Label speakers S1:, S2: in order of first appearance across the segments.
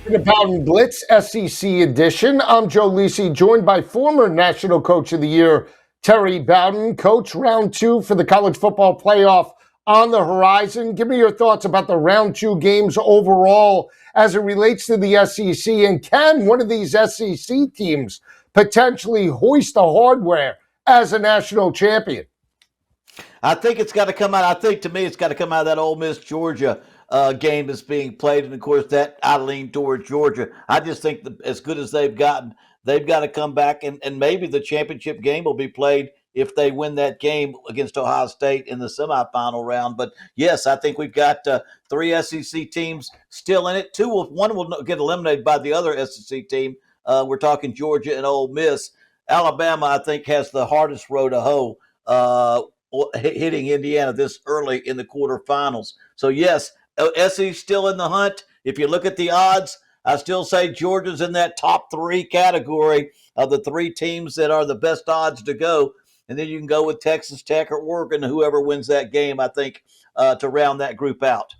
S1: The Bowden Blitz SEC edition. I'm Joe Lisi, joined by former National Coach of the Year, Terry Bowden. Coach, round two for the college football playoff on the horizon. Give me your thoughts about the round two games overall as it relates to the SEC. And can one of these SEC teams potentially hoist the hardware as a national champion?
S2: I think it's got to come out. I think to me, it's got to come out of that Ole Miss Georgia game that's being played, and of course, that I lean towards Georgia. I just think that as good as they've gotten, they've got to come back, and maybe the championship game will be played if they win that game against Ohio State in the semifinal round. But yes, I think we've got three SEC teams still in it. One will get eliminated by the other SEC team. We're talking Georgia and Ole Miss. Alabama, I think, has the hardest road to hoe. Hitting Indiana this early in the quarterfinals. So, yes, SEC's still in the hunt. If you look at the odds, I still say Georgia's in that top three category of the three teams that are the best odds to go. And then you can go with Texas Tech or Oregon, whoever wins that game, I think, to round that group out.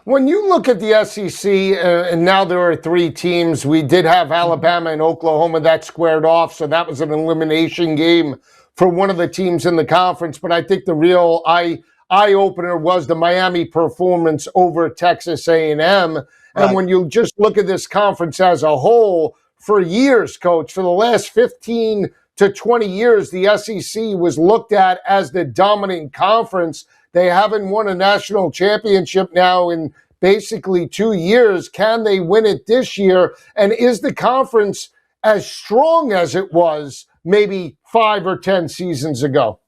S1: When you look at the SEC, and now there are three teams, we did have Alabama and Oklahoma that squared off, so that was an elimination game for one of the teams in the conference. But I think the real eye-opener was the Miami performance over Texas A&M. Right. And when you just look at this conference as a whole, for years, Coach, for the last 15 to 20 years, the SEC was looked at as the dominant conference. They haven't won a national championship now in basically 2 years. Can they win it this year? And is the conference as strong as it was maybe 5 or 10 seasons ago?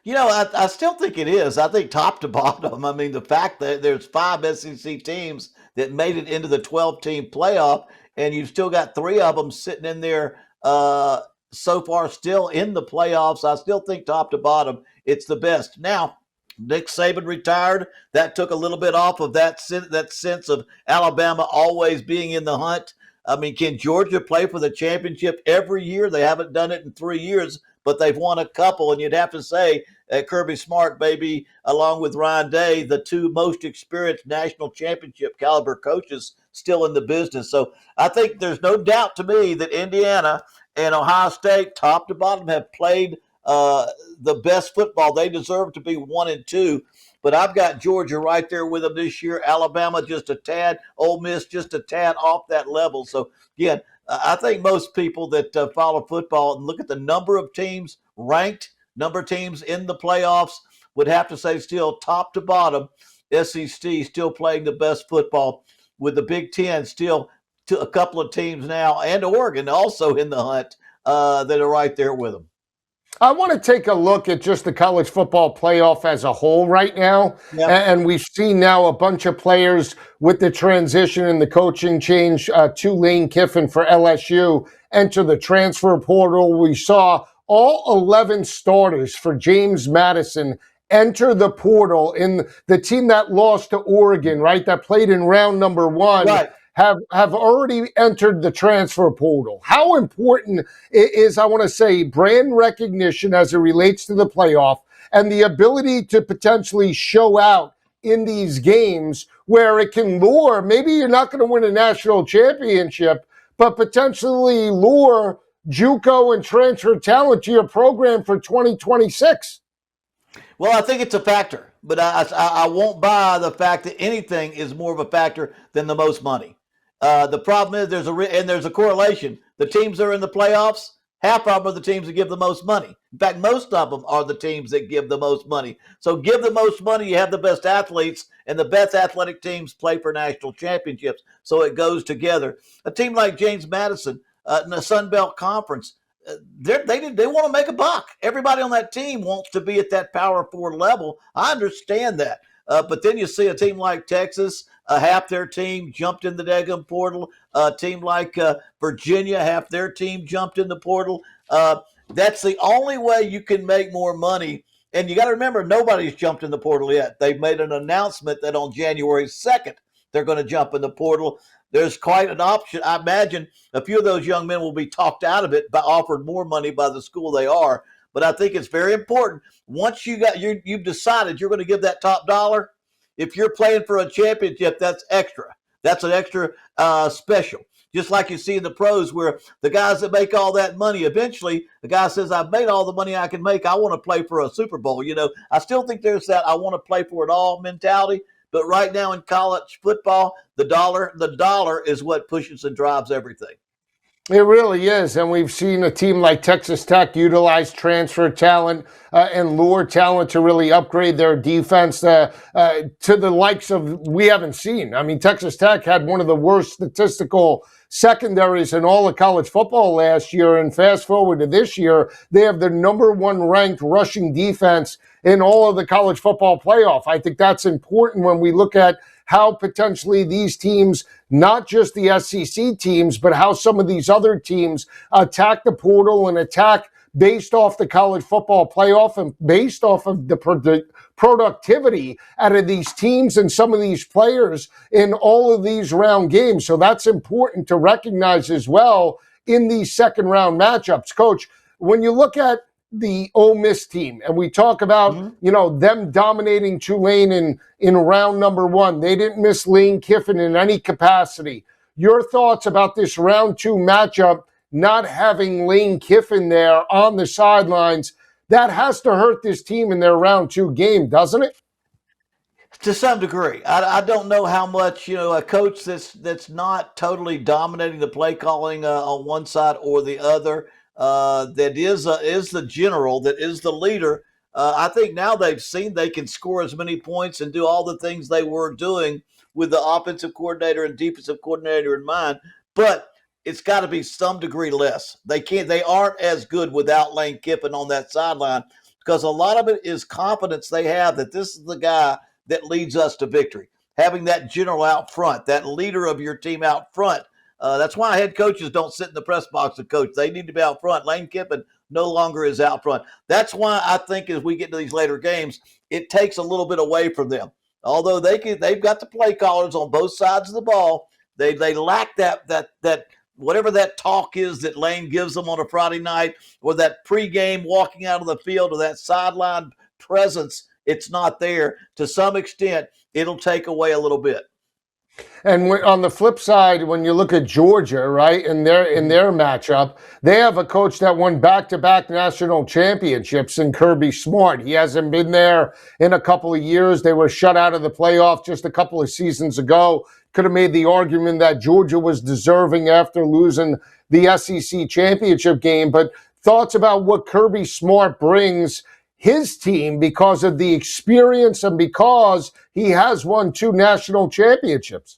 S2: You know, I still think it is. I think top to bottom. I mean, the fact that there's 5 SEC teams that made it into the 12-team playoff, and you've still got 3 of them sitting in there so far still in the playoffs. I still think top to bottom, it's the best. Now, Nick Saban retired. That took a little bit off of that sense of Alabama always being in the hunt. I mean, can Georgia play for the championship every year? They haven't done it in 3 years, but they've won a couple. And you'd have to say Kirby Smart, baby, along with Ryan Day, the 2 most experienced national championship caliber coaches still in the business. So I think there's no doubt to me that Indiana and Ohio State, top to bottom, have played the best football. They deserve to be 1 and 2. But I've got Georgia right there with them this year. Alabama just a tad. Ole Miss just a tad off that level. So, again, I think most people that follow football and look at the number of teams ranked, number of teams in the playoffs, would have to say still top to bottom, SEC still playing the best football, with the Big Ten still to a couple of teams now, and Oregon also in the hunt that are right there with them.
S1: I want to take a look at just the college football playoff as a whole right now. Yep. And we've seen now a bunch of players with the transition and the coaching change to Lane Kiffin for LSU enter the transfer portal. We saw all 11 starters for James Madison enter the portal in the team that lost to Oregon, right, that played in round number 1. Right. Have already entered the transfer portal. How important is, I want to say, brand recognition as it relates to the playoff and the ability to potentially show out in these games where it can lure, maybe you're not going to win a national championship, but potentially lure JUCO and transfer talent to your program for 2026?
S2: Well, I think it's a factor, but I won't buy the fact that anything is more of a factor than the most money. The problem is there's a correlation. The teams that are in the playoffs, half of them are the teams that give the most money. In fact, most of them are the teams that give the most money. So give the most money, you have the best athletes, and the best athletic teams play for national championships. So it goes together. A team like James Madison in the Sun Belt Conference, they want to make a buck. Everybody on that team wants to be at that Power 4 level. I understand that. But then you see a team like Texas, half their team jumped in the daggum portal. A team like Virginia, half their team jumped in the portal. That's the only way you can make more money. And you got to remember, nobody's jumped in the portal yet. They've made an announcement that on January 2nd, they're going to jump in the portal. There's quite an option. I imagine a few of those young men will be talked out of it, but offered more money by the school they are. But I think it's very important. Once you've decided you're going to give that top dollar, if you're playing for a championship, that's extra. That's an extra special. Just like you see in the pros where the guys that make all that money, eventually the guy says, I've made all the money I can make. I want to play for a Super Bowl. I still think there's that I want to play for it all mentality. But right now in college football, the dollar is what pushes and drives everything.
S1: It really is. And we've seen a team like Texas Tech utilize transfer talent and lure talent to really upgrade their defense to the likes of we haven't seen. I mean, Texas Tech had one of the worst statistical secondaries in all of college football last year. And fast forward to this year, they have the number one ranked rushing defense in all of the college football playoff. I think that's important when we look at how potentially these teams, not just the SEC teams, but how some of these other teams attack the portal and attack based off the college football playoff and based off of the productivity out of these teams and some of these players in all of these round games. So that's important to recognize as well in these second round matchups. Coach, when you look at the Ole Miss team, and we talk about, them dominating Tulane in round number one. They didn't miss Lane Kiffin in any capacity. Your thoughts about this round two matchup, not having Lane Kiffin there on the sidelines, that has to hurt this team in their round two game, doesn't it?
S2: To some degree. I don't know how much, a coach that's not totally dominating the play calling on one side or the other, that is the general, that is the leader. I think now they've seen they can score as many points and do all the things they were doing with the offensive coordinator and defensive coordinator in mind. But it's got to be some degree less. They aren't as good without Lane Kiffin on that sideline, because a lot of it is confidence they have that this is the guy that leads us to victory. Having that general out front, that leader of your team out front. That's why head coaches don't sit in the press box and coach. They need to be out front. Lane Kiffin no longer is out front. That's why I think as we get to these later games, it takes a little bit away from them. Although they've got the play callers on both sides of the ball, they lack that whatever that talk is that Lane gives them on a Friday night, or that pregame walking out of the field, or that sideline presence. It's not there. To some extent, it'll take away a little bit.
S1: And on the flip side, when you look at Georgia, right, in their matchup, they have a coach that won back-to-back national championships in Kirby Smart. He hasn't been there in a couple of years. They were shut out of the playoff just a couple of seasons ago. Could have made the argument that Georgia was deserving after losing the SEC championship game. But thoughts about what Kirby Smart brings his team because of the experience and because he has won 2 national championships.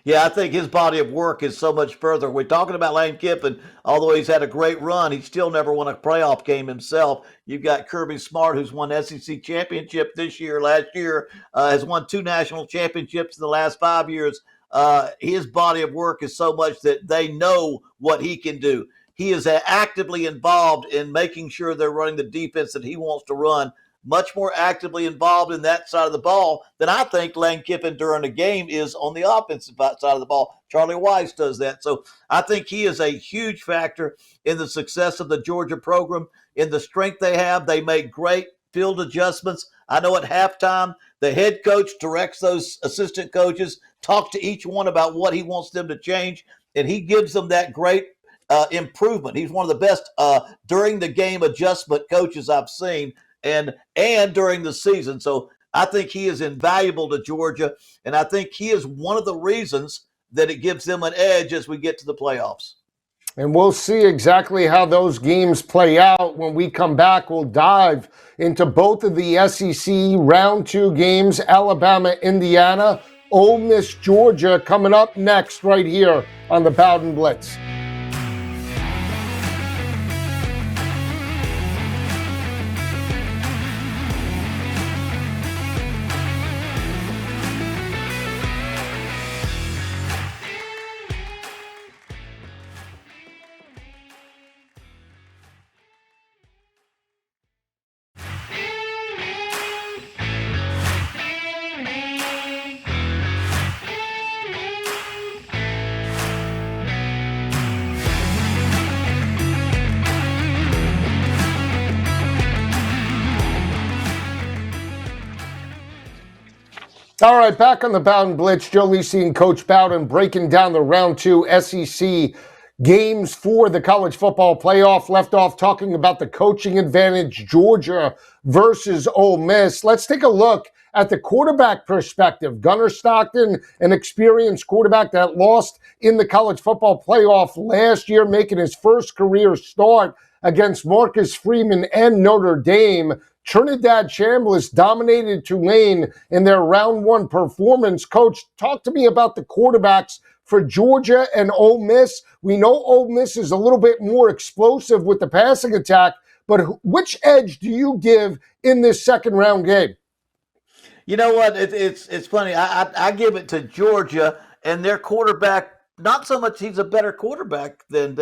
S2: Yeah, I think his body of work is so much further. We're talking about Lane Kiffin, although he's had a great run, he still never won a playoff game himself. You've got Kirby Smart, who's won SEC championship this year, last year, has won 2 national championships in the last 5 years. His body of work is so much that they know what he can do. He is actively involved in making sure they're running the defense that he wants to run, much more actively involved in that side of the ball than I think Lane Kiffin during the game is on the offensive side of the ball. Charlie Weiss does that. So I think he is a huge factor in the success of the Georgia program, in the strength they have. They make great field adjustments. I know at halftime, the head coach directs those assistant coaches, talks to each one about what he wants them to change, and he gives them that great improvement. He's one of the best during the game adjustment coaches I've seen, and during the season. So I think he is invaluable to Georgia, and I think he is one of the reasons that it gives them an edge as we get to the playoffs.
S1: And we'll see exactly how those games play out. When we come back, we'll dive into both of the SEC round 2 games, Alabama, Indiana, Ole Miss, Georgia, coming up next right here on the Bowden Blitz. All right, back on the Bowden Blitz, Joe Lisi and Coach Bowden breaking down the round 2 SEC games for the college football playoff. Left off talking about the coaching advantage, Georgia versus Ole Miss. Let's take a look at the quarterback perspective. Gunnar Stockton, an experienced quarterback that lost in the college football playoff last year, making his first career start against Marcus Freeman and Notre Dame. Trinidad Chambliss dominated Tulane in their round 1 performance. Coach, talk to me about the quarterbacks for Georgia and Ole Miss. We know Ole Miss is a little bit more explosive with the passing attack, but which edge do you give in this second round game?
S2: You know what? It's funny. I give it to Georgia and their quarterback. Not so much he's a better quarterback than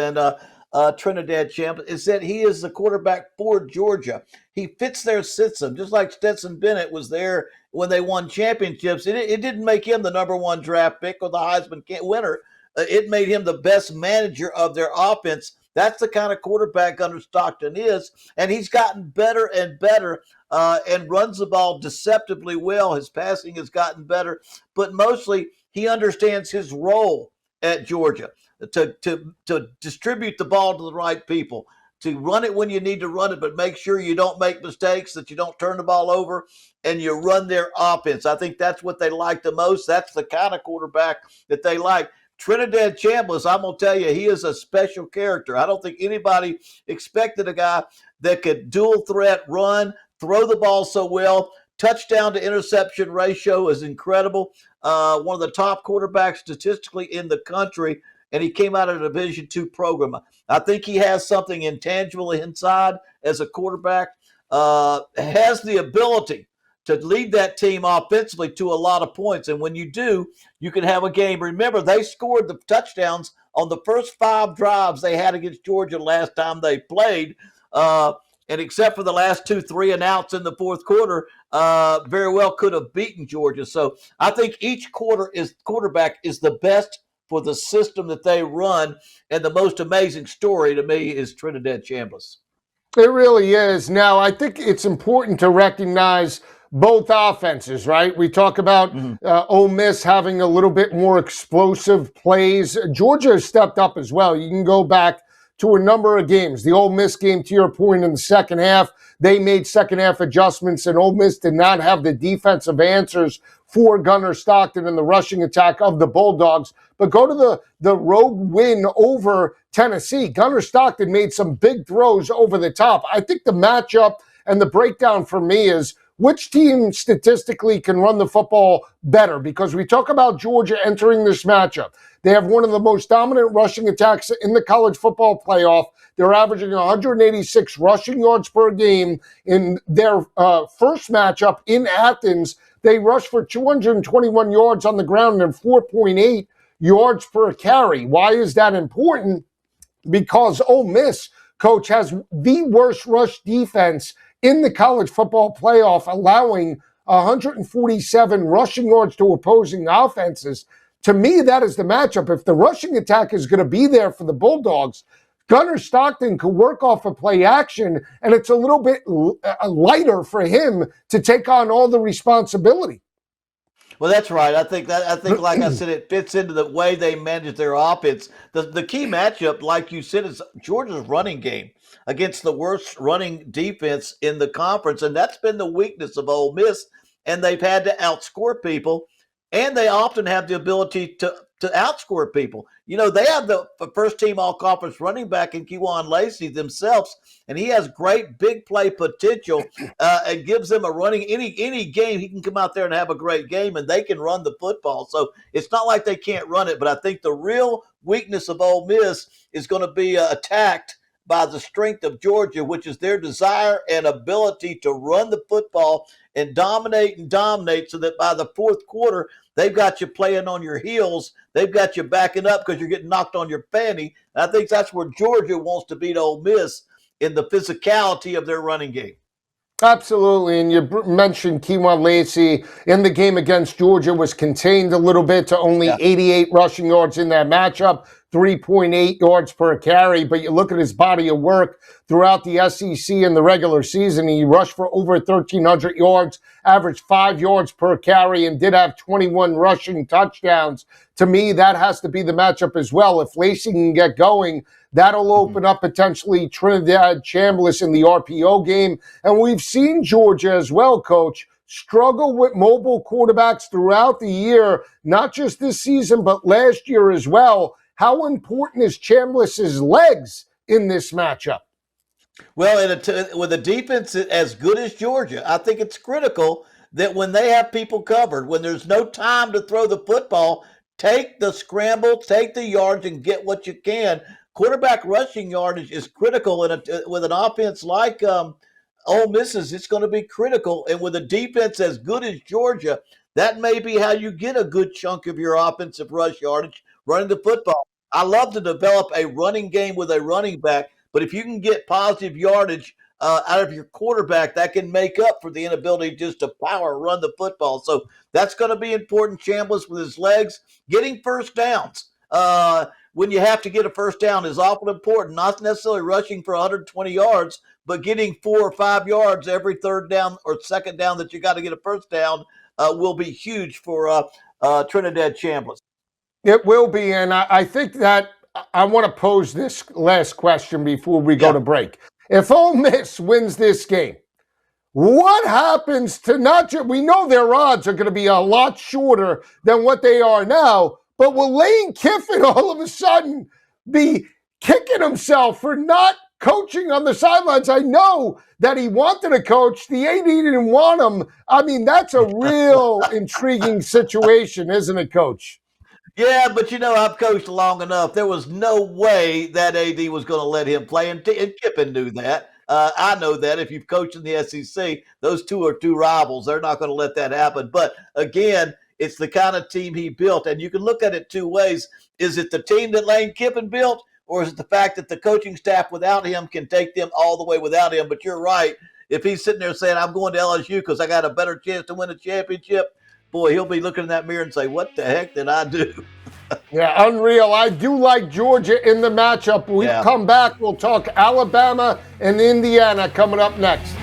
S2: Trinidad Chambliss, is that he is the quarterback for Georgia. He fits their system, just like Stetson Bennett was there when they won championships. It didn't make him the number 1 draft pick or the Heisman winner. It made him the best manager of their offense. That's the kind of quarterback Gunnar Stockton is, and he's gotten better and better and runs the ball deceptively well. His passing has gotten better, but mostly he understands his role at Georgia to distribute the ball to the right people, to run it when you need to run it, but make sure you don't make mistakes, that you don't turn the ball over, and you run their offense. I think that's what they like the most. That's the kind of quarterback that they like. Trinidad Chambliss, I'm going to tell you, he is a special character. I don't think anybody expected a guy that could dual threat run, throw the ball so well. Touchdown to interception ratio is incredible. One of the top quarterbacks statistically in the country, and he came out of a Division II program. I think he has something intangible inside as a quarterback, has the ability to lead that team offensively to a lot of points. And when you do, you can have a game. Remember, they scored the touchdowns on the first 5 drives they had against Georgia last time they played. And except for the last 2 3-and-outs in the fourth quarter, very well could have beaten Georgia. So I think each quarterback is the best for the system that they run. And the most amazing story to me is Trinidad Chambliss.
S1: It really is. Now, I think it's important to recognize both offenses, right? We talk about Ole Miss having a little bit more explosive plays. Georgia has stepped up as well. You can go back to a number of games. The Ole Miss game, to your point, in the second half, they made second half adjustments, and Ole Miss did not have the defensive answers for Gunnar Stockton and the rushing attack of the Bulldogs. But go to the road win over Tennessee. Gunnar Stockton made some big throws over the top. I think the matchup and the breakdown for me is which team statistically can run the football better, because we talk about Georgia entering this matchup. They have one of the most dominant rushing attacks in the college football playoff. They're averaging 186 rushing yards per game. In their first matchup in Athens, they rushed for 221 yards on the ground and 4.8 yards per carry. Why is that important? Because Ole Miss, Coach, has the worst rush defense in the college football playoff, allowing 147 rushing yards to opposing offenses. To me, that is the matchup. If the rushing attack is going to be there for the Bulldogs, Gunnar Stockton could work off a play action, and it's a little bit lighter for him to take on all the responsibility.
S2: Well, that's right. I think, like I said, it fits into the way they manage their offense. The key matchup, like you said, is Georgia's running game against the worst running defense in the conference, and that's been the weakness of Ole Miss. And they've had to outscore people, and they often have the ability to outscore people. You know, they have the first-team all-conference running back in Joe Lisi themselves, and he has great big play potential and gives them a running. Any game, he can come out there and have a great game, and they can run the football. So it's not like they can't run it, but I think the real weakness of Ole Miss is going to be attacked by the strength of Georgia, which is their desire and ability to run the football and dominate so that by the fourth quarter, they've got you playing on your heels. They've got you backing up because you're getting knocked on your fanny. And I think that's where Georgia wants to beat Ole Miss, in the physicality of their running game.
S1: Absolutely, and you mentioned Joe Lisi in the game against Georgia was contained a little bit to only 88 rushing yards in that matchup. 3.8 yards per carry, but you look at his body of work throughout the SEC in the regular season, he rushed for over 1,300 yards, averaged 5 yards per carry, and did have 21 rushing touchdowns. To me, that has to be the matchup as well. If Lacey can get going, that'll open up potentially Trinidad Chambliss in the RPO game. And we've seen Georgia as well, Coach, struggle with mobile quarterbacks throughout the year, not just this season, but last year as well. How important is Chambliss's legs in this matchup?
S2: Well, with a defense as good as Georgia, I think it's critical that when they have people covered, when there's no time to throw the football, take the scramble, take the yards, and get what you can. Quarterback rushing yardage is critical with an offense like Ole Miss's. It's going to be critical, and with a defense as good as Georgia, that may be how you get a good chunk of your offensive rush yardage running the football. I love to develop a running game with a running back, but if you can get positive yardage out of your quarterback, that can make up for the inability just to power run the football. So that's going to be important. Chambliss with his legs, getting first downs. When you have to get a first down is awful important, not necessarily rushing for 120 yards, but getting 4 or 5 yards every third down or second down that you got to get a first down will be huge for Trinidad Chambliss.
S1: It will be, and I think that I want to pose this last question before we go to break. If Ole Miss wins this game, what happens to not just, we know their odds are going to be a lot shorter than what they are now, but will Lane Kiffin all of a sudden be kicking himself for not coaching on the sidelines? I know that he wanted to coach. The AD didn't want him. I mean, that's a real intriguing situation, isn't it, Coach?
S2: Yeah, but I've coached long enough. There was no way that AD was going to let him play, and Kiffin knew that. I know that if you've coached in the SEC, those two are two rivals. They're not going to let that happen. But again, it's the kind of team he built, and you can look at it two ways. Is it the team that Lane Kiffin built, or is it the fact that the coaching staff without him can take them all the way without him? But you're right. If he's sitting there saying, I'm going to LSU because I got a better chance to win a championship, boy, he'll be looking in that mirror and say, what the heck did I do?
S1: Yeah, unreal. I do like Georgia in the matchup. We'll come back. We'll talk Alabama and Indiana coming up next.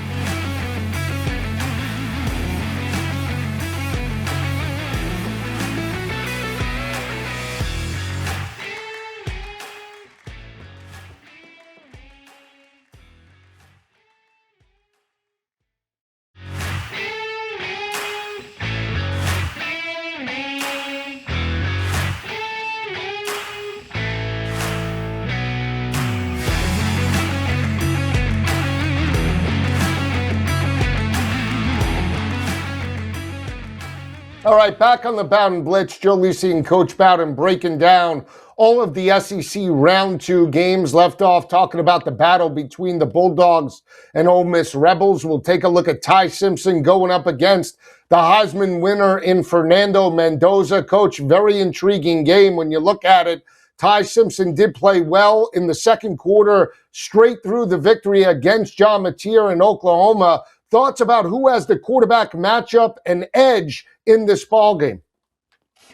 S1: All right, back on the Bowden Blitz, Joe Lisi and Coach Bowden breaking down all of the SEC Round 2 games. Left off talking about the battle between the Bulldogs and Ole Miss Rebels. We'll take a look at Ty Simpson going up against the Heisman winner in Fernando Mendoza. Coach, very intriguing game when you look at it. Ty Simpson did play well in the second quarter, straight through the victory against John Mateer in Oklahoma. Thoughts about who has the quarterback matchup and edge in this ball game?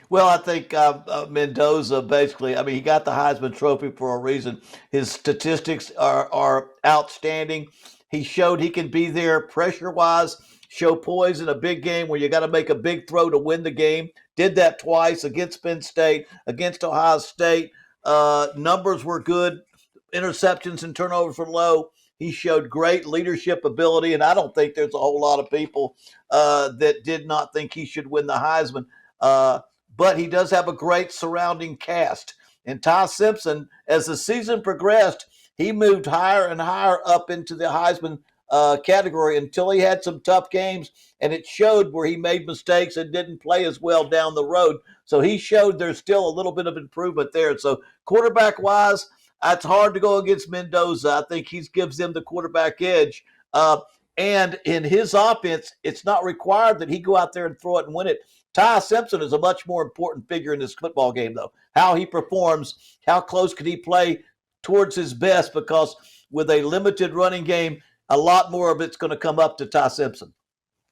S2: Well, I think Mendoza basically, he got the Heisman Trophy for a reason. His statistics are outstanding. He showed he can be there pressure-wise, show poise in a big game where you got to make a big throw to win the game. Did that twice against Penn State, against Ohio State. Numbers were good. Interceptions and turnovers were low. He showed great leadership ability, and I don't think there's a whole lot of people that did not think he should win the Heisman. But he does have a great surrounding cast. And Ty Simpson, as the season progressed, he moved higher and higher up into the Heisman category until he had some tough games, and it showed where he made mistakes and didn't play as well down the road. So he showed there's still a little bit of improvement there. So quarterback-wise, it's hard to go against Mendoza. I think he gives them the quarterback edge. And in his offense, it's not required that he go out there and throw it and win it. Ty Simpson is a much more important figure in this football game, though. How he performs, how close could he play towards his best, because with a limited running game, a lot more of it's going to come up to Ty Simpson.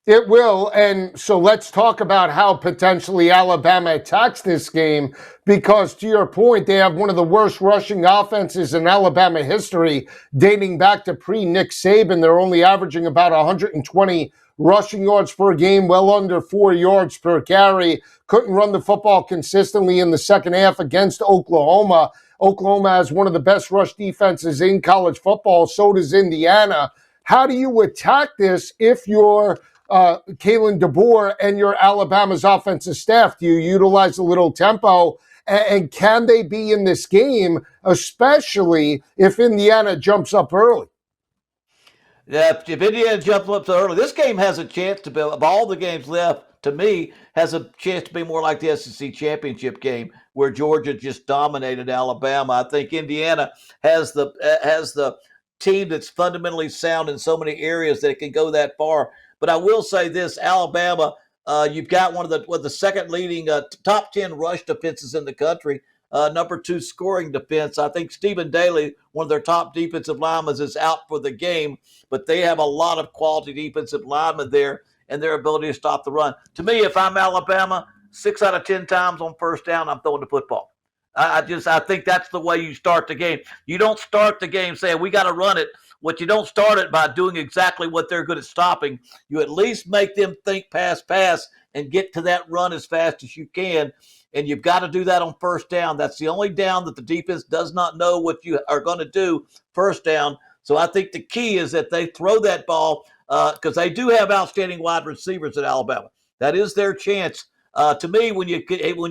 S1: It will. And so let's talk about how potentially Alabama attacks this game, because to your point, they have one of the worst rushing offenses in Alabama history, dating back to pre-Nick Saban. They're only averaging about 120 rushing yards per game, well under 4 yards per carry. Couldn't run the football consistently in the second half against Oklahoma. Oklahoma has one of the best rush defenses in college football. So does Indiana. How do you attack this if you're Kalen DeBoer and your Alabama's offensive staff? Do you utilize a little tempo? And can they be in this game, especially if Indiana jumps up early?
S2: Yeah, if Indiana jumps up so early, this game has a chance to be, of all the games left, to me, has a chance to be more like the SEC championship game where Georgia just dominated Alabama. I think Indiana has the team that's fundamentally sound in so many areas that it can go that far. But I will say this: Alabama, you've got one of the second leading top 10 rush defenses in the country. Number 2 scoring defense. I think Stephen Daly, one of their top defensive linemen, is out for the game, but they have a lot of quality defensive linemen there and their ability to stop the run. To me, if I'm Alabama, 6 out of 10 times on first down, I'm throwing the football. I think that's the way you start the game. You don't start the game saying we got to run it. What you don't start it by doing exactly what they're good at stopping. You at least make them think pass, and get to that run as fast as you can. And you've got to do that on first down. That's the only down that the defense does not know what you are going to do first down. So I think the key is that they throw that ball because they do have outstanding wide receivers at Alabama. That is their chance. To me, when you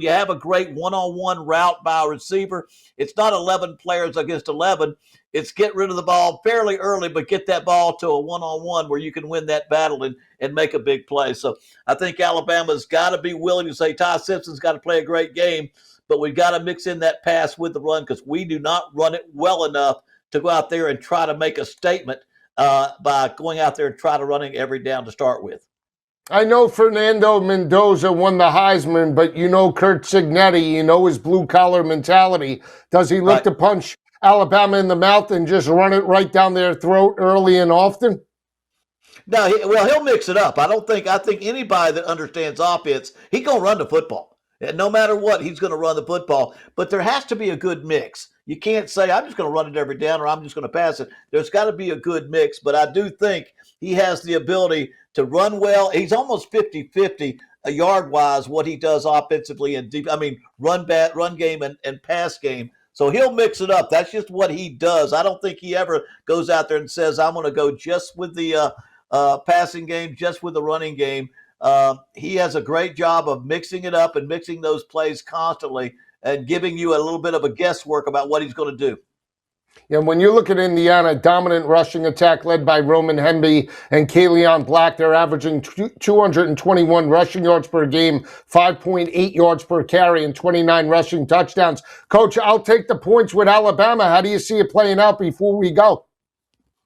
S2: have a great one-on-one route by a receiver, it's not 11 players against 11. It's get rid of the ball fairly early, but get that ball to a one-on-one where you can win that battle and make a big play. So I think Alabama's got to be willing to say Ty Simpson's got to play a great game, but we've got to mix in that pass with the run because we do not run it well enough to go out there and try to make a statement by going out there and try to running every down to start with.
S1: I know Fernando Mendoza won the Heisman, but you know Kurt Cignetti, you know his blue-collar mentality. Does he look to punch Alabama in the mouth and just run it right down their throat early and often?
S2: No, he'll mix it up. I think anybody that understands offense, he's going to run the football. And no matter what, he's going to run the football. But there has to be a good mix. You can't say, I'm just going to run it every down or I'm just going to pass it. There's got to be a good mix. But I do think he has the ability to run well. He's almost 50-50 yard-wise what he does offensively and deep. I mean, run game and pass game. So he'll mix it up. That's just what he does. I don't think he ever goes out there and says, I'm going to go just with the passing game, just with the running game. He has a great job of mixing it up and mixing those plays constantly and giving you a little bit of a guesswork about what he's going to do.
S1: Yeah, when you look at Indiana, dominant rushing attack led by Roman Hemby and Kaleon Black, they're averaging 221 rushing yards per game, 5.8 yards per carry, and 29 rushing touchdowns. Coach, I'll take the points with Alabama. How do you see it playing out before we go?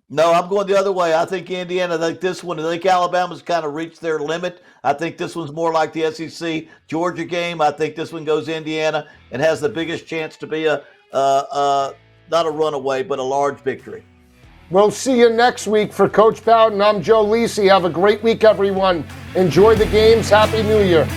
S2: No, I'm going the other way. I think Indiana, I think Alabama's kind of reached their limit. I think this one's more like the SEC Georgia game. I think this one goes Indiana and has the biggest chance to be not a runaway, but a large victory.
S1: We'll see you next week. For Coach Bowden, I'm Joe Lisi. Have a great week, everyone. Enjoy the games. Happy New Year.